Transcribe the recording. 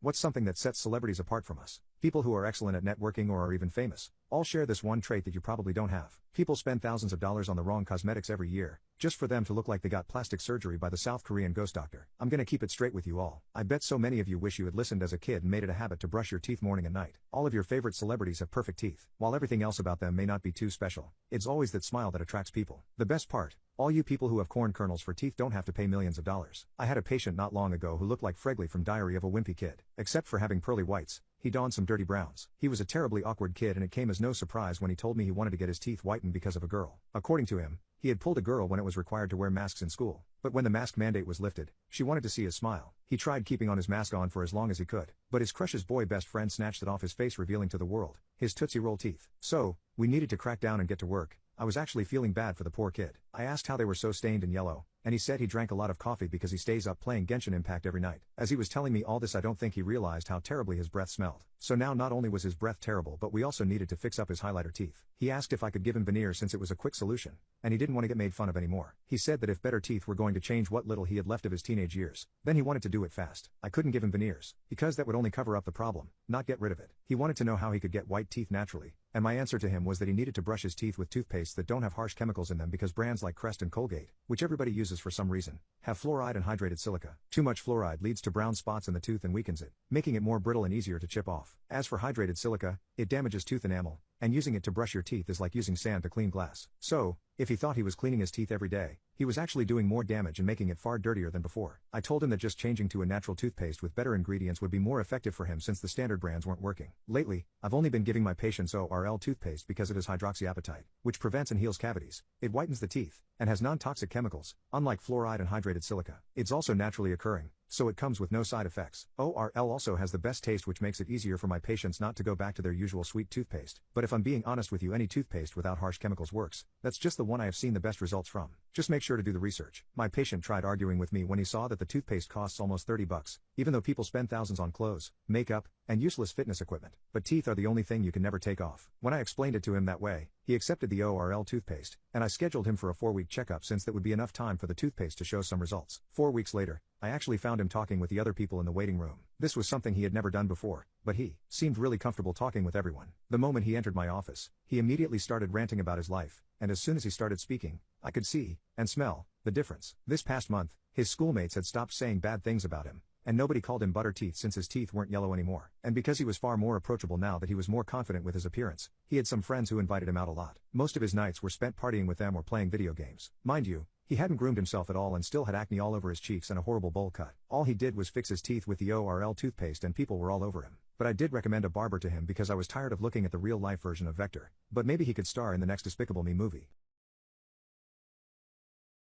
What's something that sets celebrities apart from us? People who are excellent at networking or are even famous all share this one trait that you probably don't have. People spend thousands of dollars on the wrong cosmetics every year, just for them to look like they got plastic surgery by the South Korean ghost doctor. I'm gonna keep it straight with you all. I bet so many of you wish you had listened as a kid and made it a habit to brush your teeth morning and night. All of your favorite celebrities have perfect teeth, while everything else about them may not be too special. It's always that smile that attracts people. The best part, all you people who have corn kernels for teeth don't have to pay millions of dollars. I had a patient not long ago who looked like Fregley from Diary of a Wimpy Kid. Except for having pearly whites, he donned some dirty browns. He was a terribly awkward kid and it came as no surprise when he told me he wanted to get his teeth whitened because of a girl. According to him, he had pulled a girl when it was required to wear masks in school. But when the mask mandate was lifted, she wanted to see his smile. He tried keeping on his mask on for as long as he could, but his crush's boy best friend snatched it off his face, revealing to the world his Tootsie Roll teeth. So, we needed to crack down and get to work. I was actually feeling bad for the poor kid. I asked how they were so stained and yellow, and he said he drank a lot of coffee because he stays up playing Genshin Impact every night. As he was telling me all this, I don't think he realized how terribly his breath smelled. So now not only was his breath terrible, but we also needed to fix up his highlighter teeth. He asked if I could give him veneers since it was a quick solution, and he didn't want to get made fun of anymore. He said that if better teeth were going to change what little he had left of his teenage years, then he wanted to do it fast. I couldn't give him veneers, because that would only cover up the problem, not get rid of it. He wanted to know how he could get white teeth naturally, and my answer to him was that he needed to brush his teeth with toothpastes that don't have harsh chemicals in them, because brands like Crest and Colgate, which everybody uses for some reason, have fluoride and hydrated silica. Too much fluoride leads to brown spots in the tooth and weakens it, making it more brittle and easier to chip off. As for hydrated silica, it damages tooth enamel, and using it to brush your teeth is like using sand to clean glass. So, if he thought he was cleaning his teeth every day, he was actually doing more damage and making it far dirtier than before. I told him that just changing to a natural toothpaste with better ingredients would be more effective for him since the standard brands weren't working. Lately, I've only been giving my patients ORL toothpaste because it is hydroxyapatite, which prevents and heals cavities. It whitens the teeth, and has non-toxic chemicals, unlike fluoride and hydrated silica. It's also naturally occurring, so it comes with no side effects. ORL also has the best taste, which makes it easier for my patients not to go back to their usual sweet toothpaste. But if I'm being honest with you, any toothpaste without harsh chemicals works. That's just the one I have seen the best results from. Just make sure to do the research. My patient tried arguing with me when he saw that the toothpaste costs almost $30, even though people spend thousands on clothes, makeup, and useless fitness equipment. But teeth are the only thing you can never take off. When I explained it to him that way, he accepted the ORL toothpaste, and I scheduled him for a 4-week checkup since that would be enough time for the toothpaste to show some results. 4 weeks later, I actually found him talking with the other people in the waiting room. This was something he had never done before, but he seemed really comfortable talking with everyone. The moment he entered my office, he immediately started ranting about his life, and as soon as he started speaking, I could see, and smell, the difference. This past month, his schoolmates had stopped saying bad things about him, and nobody called him butter teeth since his teeth weren't yellow anymore. And because he was far more approachable now that he was more confident with his appearance, he had some friends who invited him out a lot. Most of his nights were spent partying with them or playing video games. Mind you, he hadn't groomed himself at all and still had acne all over his cheeks and a horrible bowl cut. All he did was fix his teeth with the ORL toothpaste and people were all over him. But I did recommend a barber to him because I was tired of looking at the real-life version of Vector. But maybe he could star in the next Despicable Me movie.